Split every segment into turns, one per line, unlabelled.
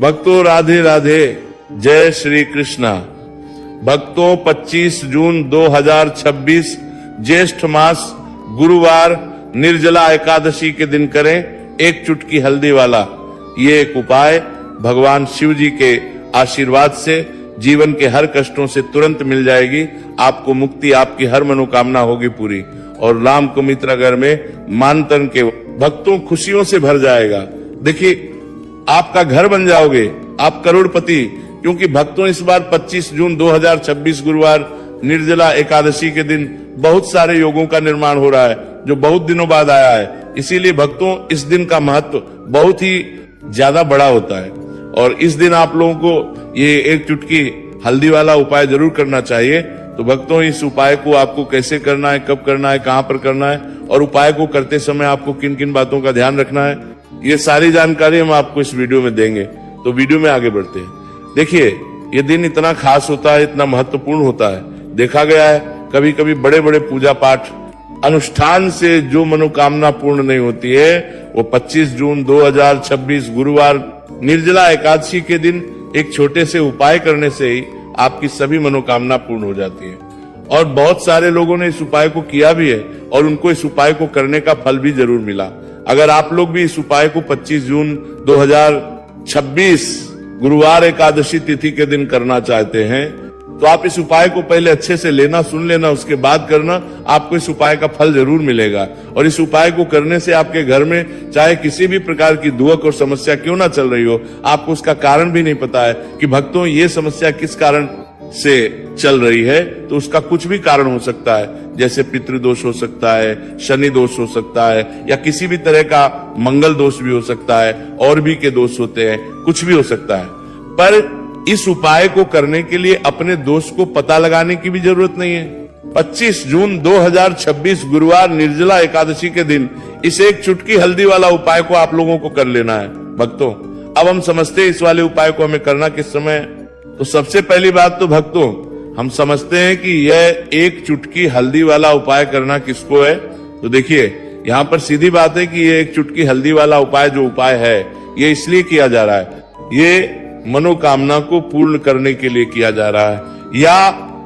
भक्तों राधे राधे, जय श्री कृष्णा। भक्तों 25 जून 2026 ज्येष्ठ मास गुरुवार निर्जला एकादशी के दिन करें एक चुटकी हल्दी वाला ये एक उपाय। भगवान शिव जी के आशीर्वाद से जीवन के हर कष्टों से तुरंत मिल जाएगी आपको मुक्ति, आपकी हर मनोकामना होगी पूरी। और राम को मित्रगर में मान तन के भक्तों खुशियों से भर जाएगा। देखिए आपका घर बन जाओगे, आप करोड़पति, क्योंकि भक्तों इस बार 25 जून 2026 गुरुवार निर्जला एकादशी के दिन बहुत सारे योगों का निर्माण हो रहा है जो बहुत दिनों बाद आया है। इसीलिए भक्तों इस दिन का महत्व बहुत ही ज्यादा बड़ा होता है और इस दिन आप लोगों को ये एक चुटकी हल्दी वाला उपाय जरूर करना चाहिए। तो भक्तों इस उपाय को आपको कैसे करना है, कब करना है, कहां पर करना है और उपाय को करते समय आपको किन किन बातों का ध्यान रखना है, ये सारी जानकारी हम आपको इस वीडियो में देंगे। तो वीडियो में आगे बढ़ते हैं। देखिए ये दिन इतना खास होता है, इतना महत्वपूर्ण होता है। देखा गया है कभी कभी बड़े बड़े पूजा पाठ अनुष्ठान से जो मनोकामना पूर्ण नहीं होती है वो 25 जून 2026 गुरुवार निर्जला एकादशी के दिन एक छोटे से उपाय करने से ही आपकी सभी मनोकामना पूर्ण हो जाती है। और बहुत सारे लोगों ने इस उपाय को किया भी है और उनको इस उपाय को करने का फल भी जरूर मिला। अगर आप लोग भी इस उपाय को 25 जून 2026 गुरुवार एकादशी तिथि के दिन करना चाहते हैं तो आप इस उपाय को पहले अच्छे से लेना, सुन लेना, उसके बाद करना। आपको इस उपाय का फल जरूर मिलेगा। और इस उपाय को करने से आपके घर में चाहे किसी भी प्रकार की दुख और समस्या क्यों ना चल रही हो, आपको उसका कारण भी नहीं पता है कि भक्तों ये समस्या किस कारण से चल रही है, तो उसका कुछ भी कारण हो सकता है। जैसे पितृदोष हो सकता है, शनि दोष हो सकता है, या किसी भी तरह का मंगल दोष भी हो सकता है, और भी के दोष होते हैं, कुछ भी हो सकता है। पर इस उपाय को करने के लिए अपने दोष को पता लगाने की भी जरूरत नहीं है। 25 जून 2026 गुरुवार निर्जला एकादशी के दिन इस एक चुटकी हल्दी वाला उपाय को आप लोगों को कर लेना है। भक्तों अब हम समझते हैं इस वाले उपाय को हमें करना किस समय है। तो सबसे पहली बात तो भक्तों हम समझते हैं कि यह एक चुटकी हल्दी वाला उपाय करना किसको है। तो देखिए यहाँ पर सीधी बात है कि ये एक चुटकी हल्दी वाला उपाय जो उपाय है ये इसलिए किया जा रहा है, ये मनोकामना को पूर्ण करने के लिए किया जा रहा है, या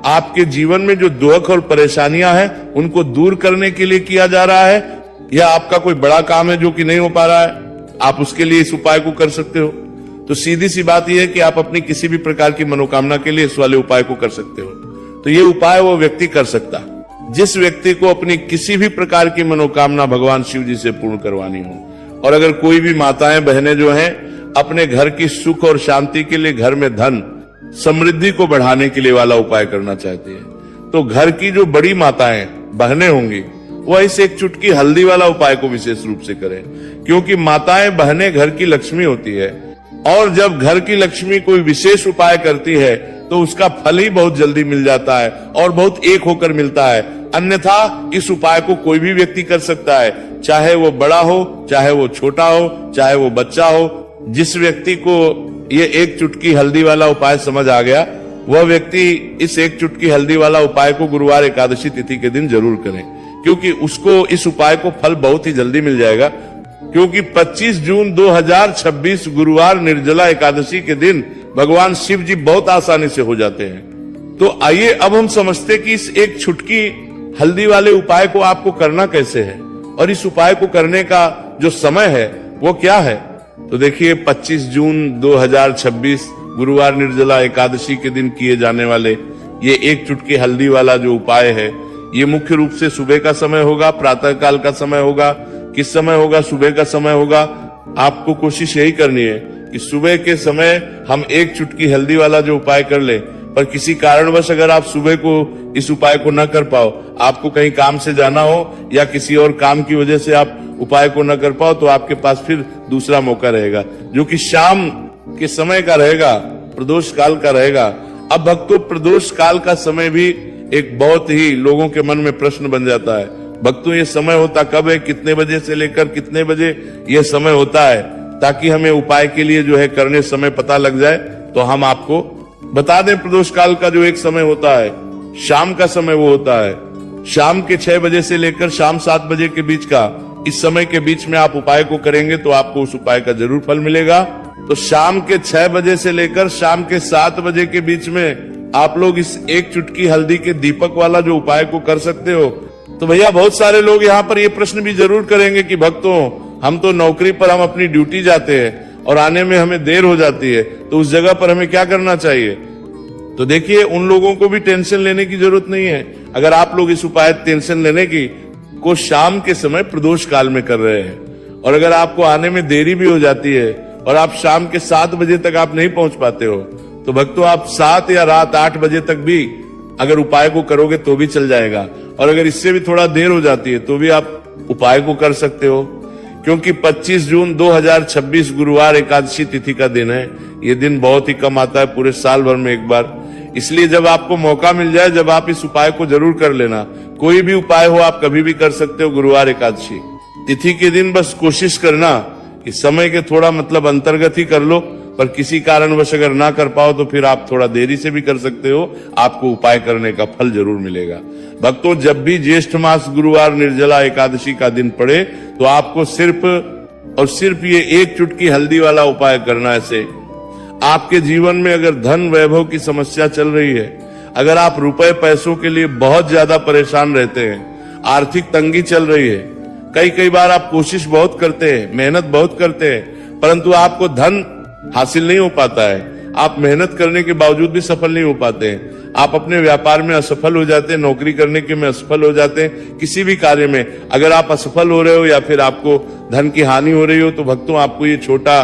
आपके जीवन में जो दुख और परेशानियां हैं उनको दूर करने के लिए किया जा रहा है, या आपका कोई बड़ा काम है जो कि नहीं हो पा रहा है, आप उसके लिए इस उपाय को कर सकते हो। तो सीधी सी बात यह है कि आप अपनी किसी भी प्रकार की मनोकामना के लिए इस वाले उपाय को कर सकते हो। तो ये उपाय वो व्यक्ति कर सकता है जिस व्यक्ति को अपनी किसी भी प्रकार की मनोकामना भगवान शिव जी से पूर्ण करवानी हो। और अगर कोई भी माताएं बहनें जो हैं अपने घर की सुख और शांति के लिए, घर में धन समृद्धि को बढ़ाने के लिए वाला उपाय करना चाहती है, तो घर की जो बड़ी माताएं बहनें होंगी वह इस एक चुटकी हल्दी वाला उपाय को विशेष रूप से करें। क्योंकि माताएं बहनें घर की लक्ष्मी होती है और जब घर की लक्ष्मी कोई विशेष उपाय करती है तो उसका फल ही बहुत जल्दी मिल जाता है और बहुत एक होकर मिलता है। अन्यथा इस उपाय को कोई भी व्यक्ति कर सकता है, चाहे वो बड़ा हो, चाहे वो छोटा हो, चाहे वो बच्चा हो। जिस व्यक्ति को ये एक चुटकी हल्दी वाला उपाय समझ आ गया वह व्यक्ति इस एक चुटकी हल्दी वाला उपाय को गुरुवार एकादशी तिथि के दिन जरूर करें, क्योंकि उसको इस उपाय को फल बहुत ही जल्दी मिल जाएगा। क्योंकि 25 जून 2026 गुरुवार निर्जला एकादशी के दिन भगवान शिव जी बहुत आसानी से हो जाते हैं। तो आइए अब हम समझते कि इस एक चुटकी हल्दी वाले उपाय को आपको करना कैसे है और इस उपाय को करने का जो समय है वो क्या है। तो देखिए 25 जून 2026 गुरुवार निर्जला एकादशी के दिन किए जाने वाले ये एक चुटकी हल्दी वाला जो उपाय है ये मुख्य रूप से सुबह का समय होगा, प्रातः काल का समय होगा। किस समय होगा? सुबह का समय होगा। आपको कोशिश यही करनी है कि सुबह के समय हम एक चुटकी हल्दी वाला जो उपाय कर ले। पर किसी कारणवश अगर आप सुबह को इस उपाय को न कर पाओ, आपको कहीं काम से जाना हो या किसी और काम की वजह से आप उपाय को न कर पाओ, तो आपके पास फिर दूसरा मौका रहेगा जो कि शाम के समय का रहेगा, प्रदोष काल का रहेगा। अब भक्तों प्रदोष काल का समय भी एक बहुत ही लोगों के मन में प्रश्न बन जाता है। भक्तों ये समय होता कब है, कितने बजे से लेकर कितने बजे ये समय होता है, ताकि हमें उपाय के लिए जो है करने समय पता लग जाए। तो हम आपको बता दें प्रदोष काल का जो एक समय होता है, शाम का समय वो होता है। शाम के 6 बजे से लेकर शाम 7 बजे के बीच का, इस समय के बीच में आप उपाय को करेंगे तो आपको उस उपाय का जरूर फल मिलेगा। तो शाम के 6 बजे से लेकर शाम के 7 बजे के बीच में आप लोग इस एक चुटकी हल्दी के दीपक वाला जो उपाय को कर सकते हो। तो भैया बहुत सारे लोग यहाँ पर ये प्रश्न भी जरूर करेंगे कि भक्तों, हम तो नौकरी पर हम अपनी ड्यूटी जाते हैं और आने में हमें देर हो जाती है, तो उस जगह पर हमें क्या करना चाहिए? तो देखिए, उन लोगों को भी टेंशन लेने की जरूरत नहीं है। अगर आप लोग इस उपाय टेंशन लेने की को शाम के समय प्रदोष काल में कर रहे हैं और अगर आपको आने में देरी भी हो जाती है और आप शाम के 7 बजे तक आप नहीं पहुंच पाते हो, तो भक्तों आप 7 या रात 8 बजे तक भी अगर उपाय को करोगे तो भी चल जाएगा। और अगर इससे भी थोड़ा देर हो जाती है तो भी आप उपाय को कर सकते हो, क्योंकि 25 जून 2026 गुरुवार एकादशी तिथि का दिन है। ये दिन बहुत ही कम आता है पूरे साल भर में एक बार, इसलिए जब आपको मौका मिल जाए, जब आप इस उपाय को जरूर कर लेना। कोई भी उपाय हो आप कभी भी कर सकते हो गुरुवार एकादशी तिथि के दिन। बस कोशिश करना कि समय के थोड़ा मतलब अंतर्गत ही कर लो, पर किसी कारणवश अगर ना कर पाओ तो फिर आप थोड़ा देरी से भी कर सकते हो, आपको उपाय करने का फल जरूर मिलेगा। भक्तों, जब भी ज्येष्ठ मास गुरुवार निर्जला एकादशी का दिन पड़े तो आपको सिर्फ और सिर्फ ये एक चुटकी हल्दी वाला उपाय करना है। ऐसे आपके जीवन में अगर धन वैभव की समस्या चल रही है, अगर आप रुपए पैसों के लिए बहुत ज्यादा परेशान रहते हैं, आर्थिक तंगी चल रही है, कई बार आप कोशिश बहुत करते हैं, मेहनत बहुत करते हैं, परंतु आपको धन हासिल नहीं हो पाता है, आप मेहनत करने के बावजूद भी सफल नहीं हो पाते हैं, आप अपने व्यापार में असफल हो जाते हैं, नौकरी करने के में असफल हो जाते हैं, किसी भी कार्य में अगर आप असफल हो रहे हो या फिर आपको धन की हानि हो रही हो, तो भक्तों आपको ये छोटा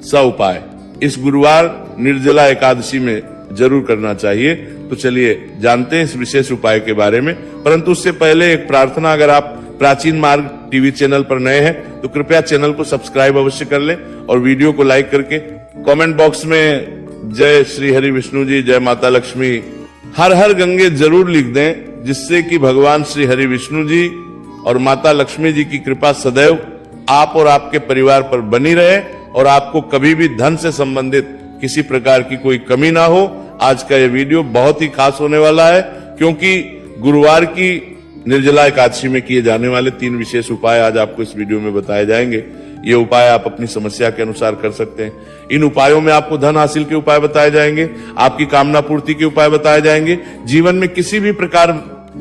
सा उपाय इस गुरुवार निर्जला एकादशी में जरूर करना चाहिए। तो चलिए जानते हैं इस विशेष उपाय के बारे में, परंतु उससे पहले एक प्रार्थना। अगर आप प्राचीन मार्ग टीवी चैनल पर नए हैं तो कृपया चैनल को सब्सक्राइब अवश्य कर लें और वीडियो को लाइक करके कमेंट बॉक्स में जय श्री हरि विष्णु जी, जय माता लक्ष्मी, हर हर गंगे जरूर लिख दें, जिससे कि भगवान श्री हरि विष्णु जी और माता लक्ष्मी जी की कृपा सदैव आप और आपके परिवार पर बनी रहे और आपको कभी भी धन से संबंधित किसी प्रकार की कोई कमी ना हो। आज का ये वीडियो बहुत ही खास होने वाला है, क्योंकि गुरुवार की निर्जला एकादशी में किए जाने वाले 3 विशेष उपाय आज आपको इस वीडियो में बताए जाएंगे। ये उपाय आप अपनी समस्या के अनुसार कर सकते हैं। इन उपायों में आपको धन हासिल के उपाय बताए जाएंगे, आपकी कामना पूर्ति के उपाय बताए जाएंगे, जीवन में किसी भी प्रकार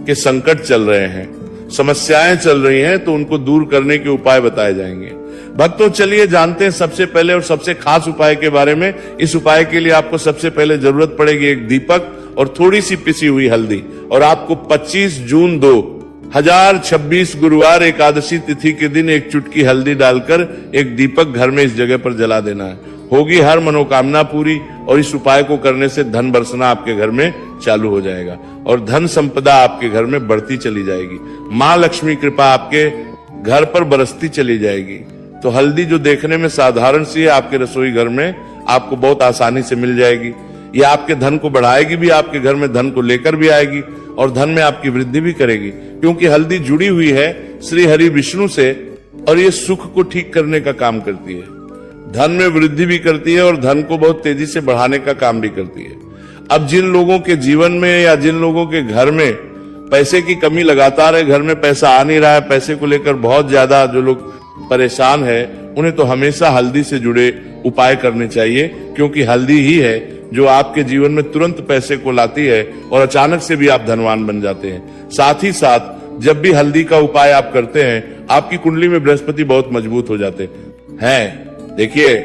के संकट चल रहे हैं, समस्याएं चल रही हैं, तो उनको दूर करने के उपाय बताए जाएंगे। भक्तों, चलिए जानते हैं सबसे पहले और सबसे खास उपाय के बारे में। इस उपाय के लिए आपको सबसे पहले जरूरत पड़ेगी एक दीपक और थोड़ी सी पिसी हुई हल्दी, और आपको 25 जून 2026 गुरुवार एकादशी तिथि के दिन एक चुटकी हल्दी डालकर एक दीपक घर में इस जगह पर जला देना है। होगी हर मनोकामना पूरी, और इस उपाय को करने से धन बरसना आपके घर में चालू हो जाएगा और धन संपदा आपके घर में बढ़ती चली जाएगी। माँ लक्ष्मी कृपा आपके घर पर बरसती चली जाएगी। तो हल्दी जो देखने में साधारण सी है, आपके रसोई घर में आपको बहुत आसानी से मिल जाएगी। ये आपके धन को बढ़ाएगी भी, आपके घर में धन को लेकर भी आएगी और धन में आपकी वृद्धि भी करेगी, क्योंकि हल्दी जुड़ी हुई है श्री हरि विष्णु से और ये सुख को ठीक करने का काम करती है, धन में वृद्धि भी करती है और धन को बहुत तेजी से बढ़ाने का काम भी करती है। अब जिन लोगों के जीवन में या जिन लोगों के घर में पैसे की कमी लगातार है, घर में पैसा आ नहीं रहा है, पैसे को लेकर बहुत ज्यादा जो लोग परेशान है, उन्हें तो हमेशा हल्दी से जुड़े उपाय करने चाहिए, क्योंकि हल्दी ही है जो आपके जीवन में तुरंत पैसे को लाती है और अचानक से भी आप धनवान बन जाते हैं। साथ ही साथ जब भी हल्दी का उपाय आप करते हैं, आपकी कुंडली में बृहस्पति बहुत मजबूत हो जाते हैं। देखिए,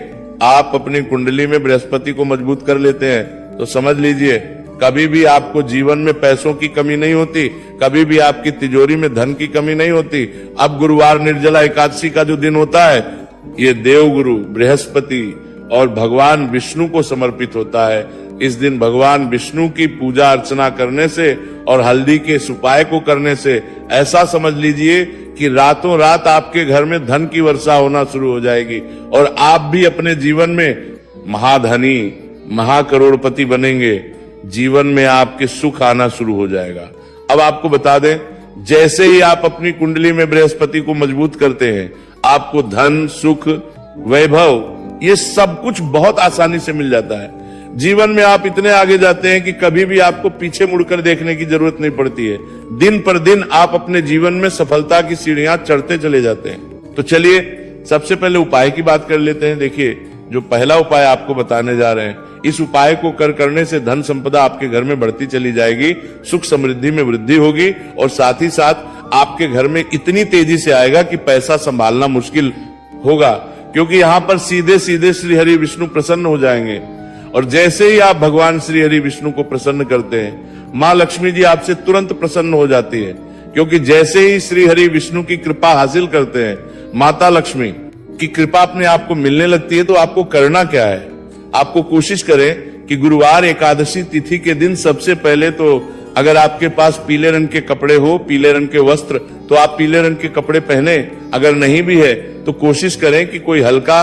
आप अपनी कुंडली में बृहस्पति को मजबूत कर लेते हैं तो समझ लीजिए कभी भी आपको जीवन में पैसों की कमी नहीं होती, कभी भी आपकी तिजोरी में धन की कमी नहीं होती। अब गुरुवार निर्जला एकादशी का जो दिन होता है, ये देवगुरु बृहस्पति और भगवान विष्णु को समर्पित होता है। इस दिन भगवान विष्णु की पूजा अर्चना करने से और हल्दी के इस उपाय को करने से ऐसा समझ लीजिए कि रातों रात आपके घर में धन की वर्षा होना शुरू हो जाएगी और आप भी अपने जीवन में महाधनी, महाकरोड़पति बनेंगे। जीवन में आपके सुख आना शुरू हो जाएगा। अब आपको बता दें, जैसे ही आप अपनी कुंडली में बृहस्पति को मजबूत करते हैं, आपको धन, सुख, वैभव ये सब कुछ बहुत आसानी से मिल जाता है। जीवन में आप इतने आगे जाते हैं कि कभी भी आपको पीछे मुड़कर देखने की जरूरत नहीं पड़ती है। दिन पर दिन आप अपने जीवन में सफलता की सीढ़ियां चढ़ते चले जाते हैं। तो चलिए सबसे पहले उपाय की बात कर लेते हैं। देखिए, जो पहला उपाय आपको बताने जा रहे हैं, इस उपाय को करने से धन संपदा आपके घर में बढ़ती चली जाएगी, सुख समृद्धि में वृद्धि होगी और साथ ही साथ आपके घर में इतनी तेजी से आएगा कि पैसा संभालना मुश्किल होगा, क्योंकि यहां पर सीधे सीधे श्री हरि विष्णु प्रसन्न हो जाएंगे। और जैसे ही आप भगवान श्री हरि विष्णु को प्रसन्न करते हैं, मां लक्ष्मी जी आपसे तुरंत प्रसन्न हो जाती है, क्योंकि जैसे ही श्री हरि विष्णु की कृपा हासिल करते हैं, माता लक्ष्मी की कृपा अपने आप को मिलने लगती है। तो आपको करना क्या है, आपको कोशिश करें कि गुरुवार एकादशी तिथि के दिन सबसे पहले तो अगर आपके पास पीले रंग के कपड़े हो, पीले रंग के वस्त्र, तो आप पीले रंग के कपड़े पहने। अगर नहीं भी है तो कोशिश करें कि कोई हल्का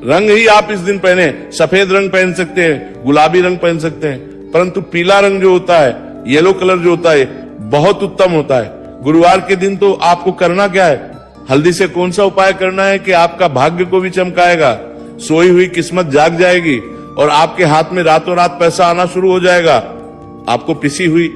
रंग ही आप इस दिन पहने। सफेद रंग पहन सकते हैं, गुलाबी रंग पहन सकते हैं, परंतु पीला रंग जो होता है, येलो कलर जो होता है, बहुत उत्तम होता है। गुरुवार के दिन तो आपको करना क्या है, हल्दी से कौन सा उपाय करना है कि आपका भाग्य को भी चमकाएगा, सोई हुई किस्मत जाग जाएगी और आपके हाथ में रातों रात पैसा आना शुरू हो जाएगा। आपको पिसी हुई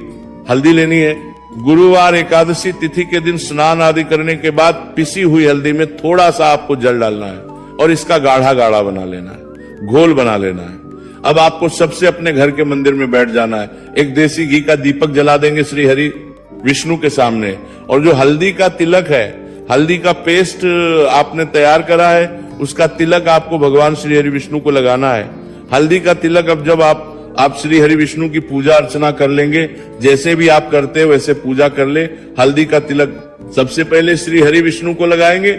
हल्दी लेनी है। गुरुवार एकादशी तिथि के दिन स्नान आदि करने के बाद पिसी हुई हल्दी में थोड़ा सा आपको जल डालना है और इसका गाढ़ा गाढ़ा बना लेना है, घोल बना लेना है। अब आपको सबसे अपने घर के मंदिर में बैठ जाना है, एक देसी घी का दीपक जला देंगे श्री हरि विष्णु के सामने, और जो हल्दी का तिलक है, हल्दी का पेस्ट आपने तैयार करा है, उसका तिलक आपको भगवान श्री हरि विष्णु को लगाना है। हल्दी का तिलक अब जब आप श्री हरि विष्णु की पूजा अर्चना कर लेंगे, जैसे भी आप करते हैं वैसे पूजा कर ले। हल्दी का तिलक सबसे पहले श्री हरि विष्णु को लगाएंगे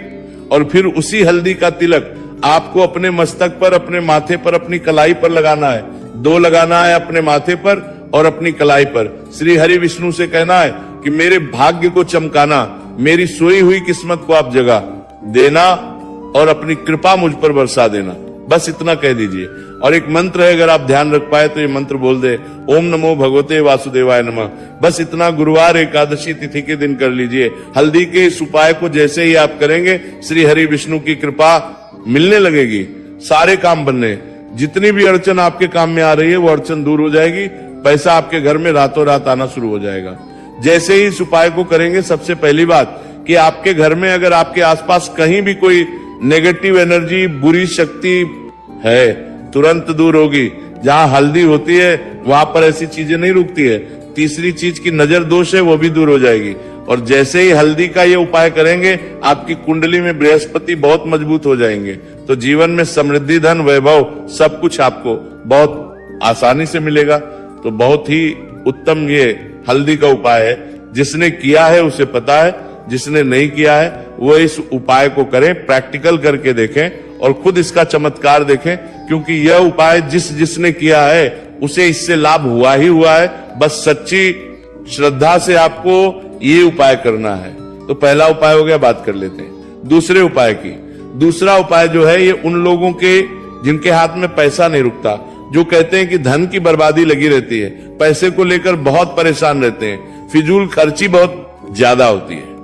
और फिर उसी हल्दी का तिलक आपको अपने मस्तक पर, अपने माथे पर, अपनी कलाई पर लगाना है। 2 लगाना है, अपने माथे पर और अपनी कलाई पर। श्री हरि विष्णु से कहना है कि मेरे भाग्य को चमकाना, मेरी सोई हुई किस्मत को आप जगा देना और अपनी कृपा मुझ पर बरसा देना। बस इतना कह दीजिए। और एक मंत्र है, अगर आप ध्यान रख पाए तो ये मंत्र बोल दे, ओम नमो भगवते वासुदेवाय नमः। बस इतना गुरुवार एकादशी तिथि के दिन कर लीजिए। हल्दी के इस उपाय को जैसे ही आप करेंगे, श्री हरि विष्णु की कृपा मिलने लगेगी, सारे काम बनने, जितनी भी अड़चन आपके काम में आ रही है वो अड़चन दूर हो जाएगी, पैसा आपके घर में रातों रात आना शुरू हो जाएगा। जैसे ही इस उपाय को करेंगे, सबसे पहली बात कि आपके घर में अगर आपके आसपास कहीं भी कोई नेगेटिव एनर्जी, बुरी शक्ति है, तुरंत दूर होगी। जहां हल्दी होती है वहां पर ऐसी चीजें नहीं रुकती है। तीसरी चीज की नजर दोष है, वो भी दूर हो जाएगी। और जैसे ही हल्दी का ये उपाय करेंगे, आपकी कुंडली में बृहस्पति बहुत मजबूत हो जाएंगे, तो जीवन में समृद्धि, धन, वैभव सब कुछ आपको बहुत आसानी से मिलेगा। तो बहुत ही उत्तम ये हल्दी का उपाय है। जिसने किया है उसे पता है, जिसने नहीं किया है वो इस उपाय को करें, प्रैक्टिकल करके देखें और खुद इसका चमत्कार देखें, क्योंकि यह उपाय जिसने किया है उसे इससे लाभ हुआ ही हुआ है। बस सच्ची श्रद्धा से आपको ये उपाय करना है। तो पहला उपाय हो गया, बात कर लेते हैं दूसरे उपाय की। दूसरा उपाय जो है, ये उन लोगों के जिनके हाथ में पैसा नहीं रुकता, जो कहते हैं कि धन की बर्बादी लगी रहती है, पैसे को लेकर बहुत परेशान रहते हैं, फिजूल खर्ची बहुत ज्यादा होती है।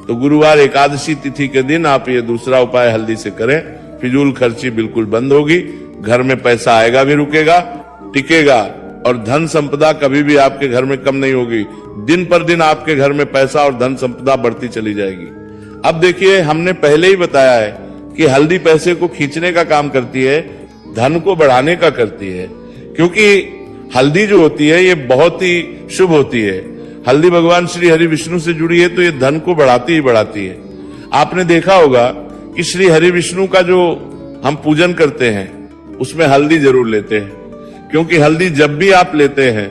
तो गुरुवार एकादशी तिथि के दिन आप ये दूसरा उपाय हल्दी से करें, फिजूल खर्ची बिल्कुल बंद होगी, घर में पैसा आएगा भी, रुकेगा, टिकेगा, और धन संपदा कभी भी आपके घर में कम नहीं होगी। दिन पर दिन आपके घर में पैसा और धन संपदा बढ़ती चली जाएगी। अब देखिए, हमने पहले ही बताया है कि हल्दी पैसे को खींचने का काम करती है, धन को बढ़ाने का करती है, क्योंकि हल्दी जो होती है ये बहुत ही शुभ होती है। हल्दी भगवान श्री हरि विष्णु से जुड़ी है, तो ये धन को बढ़ाती ही बढ़ाती है। आपने देखा होगा कि श्री हरि विष्णु का जो हम पूजन करते हैं उसमें हल्दी जरूर लेते हैं, क्योंकि हल्दी जब भी आप लेते हैं,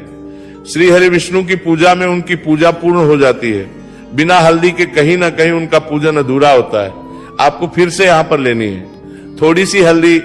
श्री हरि विष्णु की पूजा में उनकी पूजा पूर्ण हो जाती है। बिना हल्दी के कहीं ना कहीं उनका पूजन अधूरा होता है। आपको फिर से यहां पर लेनी है थोड़ी सी हल्दी,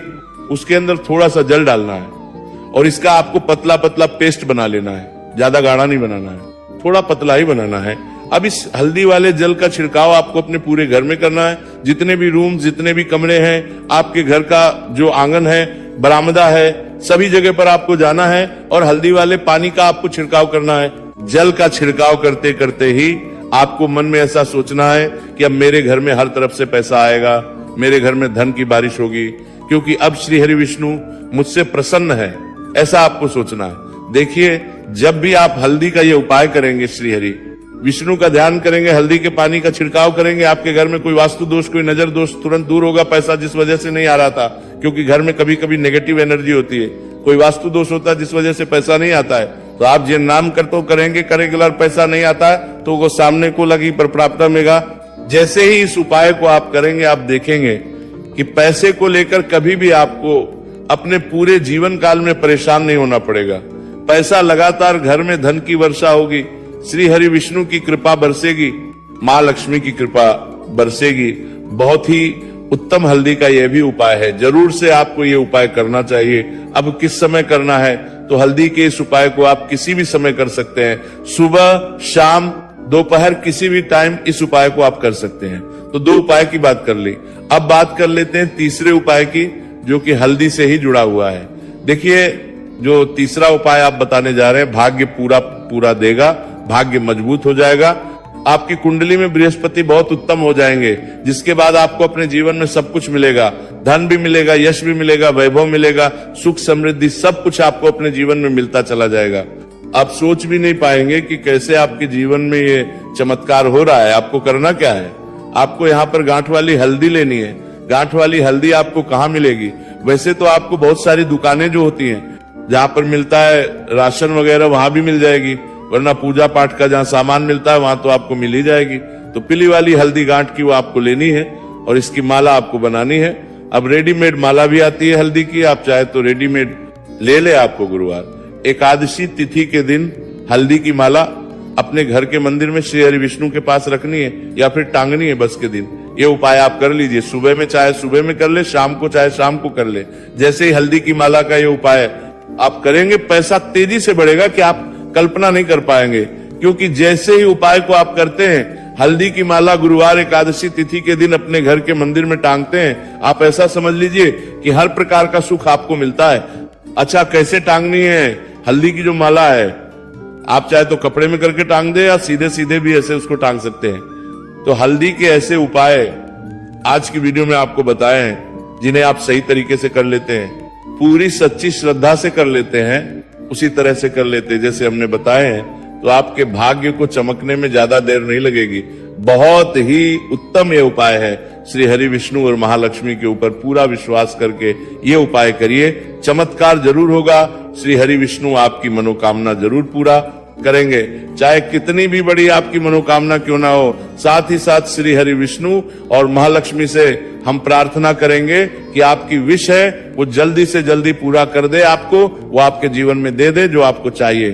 उसके अंदर थोड़ा सा जल डालना है और इसका आपको पतला पतला पेस्ट बना लेना है, ज्यादा गाढ़ा नहीं बनाना है, थोड़ा पतला ही बनाना है। अब इस हल्दी वाले जल का छिड़काव आपको अपने पूरे घर में करना है। जितने भी रूम, जितने भी कमरे हैं, आपके घर का जो आंगन है, बरामदा है, सभी जगह पर आपको जाना है और हल्दी वाले पानी का आपको छिड़काव करना है। जल का छिड़काव करते करते ही आपको मन में ऐसा सोचना है कि अब मेरे घर में हर तरफ से पैसा आएगा, मेरे घर में धन की बारिश होगी, क्योंकि अब श्री हरि विष्णु मुझसे प्रसन्न है, ऐसा आपको सोचना है। देखिए, जब भी आप हल्दी का ये उपाय करेंगे, श्री हरि विष्णु का ध्यान करेंगे, हल्दी के पानी का छिड़काव करेंगे, आपके घर में कोई वास्तु दोष, कोई नजर दोष तुरंत दूर होगा। पैसा जिस वजह से नहीं आ रहा था, क्योंकि घर में कभी कभी नेगेटिव एनर्जी होती है, कोई वास्तु दोष होता है जिस वजह से पैसा नहीं आता है। तो आप ये नाम करते करेंगे रेगुलर, पैसा नहीं आता है तो वो सामने को लगी पर प्राप्त मिलेगा। जैसे ही इस उपाय को आप करेंगे आप देखेंगे कि पैसे को लेकर कभी भी आपको अपने पूरे जीवन काल में परेशान नहीं होना पड़ेगा। पैसा लगातार घर में धन की वर्षा होगी, श्री हरि विष्णु की कृपा बरसेगी, मां लक्ष्मी की कृपा बरसेगी। बहुत ही उत्तम हल्दी का यह भी उपाय है, जरूर से आपको ये उपाय करना चाहिए। अब किस समय करना है, तो हल्दी के इस उपाय को आप किसी भी समय कर सकते हैं, सुबह, शाम, दोपहर, किसी भी टाइम इस उपाय को आप कर सकते हैं। तो दो उपाय की बात कर ली, अब बात कर लेते हैं तीसरे उपाय की, जो कि हल्दी से ही जुड़ा हुआ है। देखिए, जो तीसरा उपाय आप बताने जा रहे हैं, भाग्य पूरा देगा, भाग्य मजबूत हो जाएगा, आपकी कुंडली में बृहस्पति बहुत उत्तम हो जाएंगे, जिसके बाद आपको अपने जीवन में सब कुछ मिलेगा, धन भी मिलेगा, यश भी मिलेगा, वैभव मिलेगा, सुख समृद्धि सब कुछ आपको अपने जीवन में मिलता चला जाएगा। आप सोच भी नहीं पाएंगे कि कैसे आपके जीवन में ये चमत्कार हो रहा है। आपको करना क्या है, आपको यहाँ पर गांठ वाली हल्दी लेनी है। गांठ वाली हल्दी आपको कहाँ मिलेगी, वैसे तो आपको बहुत सारी दुकानें जो होती हैं जहां पर मिलता है राशन वगैरह, वहां भी मिल जाएगी, वरना पूजा पाठ का जहां सामान मिलता है वहां तो आपको मिल ही जाएगी। तो पीली वाली हल्दी गांठ की वो आपको लेनी है और इसकी माला आपको बनानी है। अब रेडीमेड माला भी आती है हल्दी की, आप चाहे तो रेडीमेड ले ले। आपको गुरुवार एकादशी तिथि के दिन हल्दी की माला अपने घर के मंदिर में श्री हरि विष्णु के पास रखनी है या फिर टांगनी है बस के दिन। ये उपाय आप कर लीजिए, सुबह में चाहे सुबह में कर ले, शाम को चाहे शाम को कर ले। जैसे ही हल्दी की माला का ये उपाय आप करेंगे, पैसा तेजी से बढ़ेगा कि आप कल्पना नहीं कर पाएंगे। क्योंकि जैसे ही उपाय को आप करते हैं, हल्दी की माला गुरुवार एकादशी तिथि के दिन अपने घर के मंदिर में टांगते हैं, आप ऐसा समझ लीजिए कि हर प्रकार का सुख आपको मिलता है। अच्छा, कैसे टांगनी है हल्दी की जो माला है, आप चाहे तो कपड़े में करके टांग दे या सीधे सीधे भी ऐसे उसको टांग सकते हैं। तो हल्दी के ऐसे उपाय आज की वीडियो में आपको बताए हैं, जिन्हें आप सही तरीके से कर लेते हैं, पूरी सच्ची श्रद्धा से कर लेते हैं, उसी तरह से कर लेते हैं जैसे हमने बताए हैं, तो आपके भाग्य को चमकने में ज्यादा देर नहीं लगेगी। बहुत ही उत्तम ये उपाय है। श्री हरि विष्णु और महालक्ष्मी के ऊपर पूरा विश्वास करके ये उपाय करिए, चमत्कार जरूर होगा। श्री हरि विष्णु आपकी मनोकामना जरूर पूरा करेंगे, चाहे कितनी भी बड़ी आपकी मनोकामना क्यों ना हो। साथ ही साथ श्री हरि विष्णु और महालक्ष्मी से हम प्रार्थना करेंगे कि आपकी विश है वो जल्दी से जल्दी पूरा कर दे, आपको वो आपके जीवन में दे दे जो आपको चाहिए।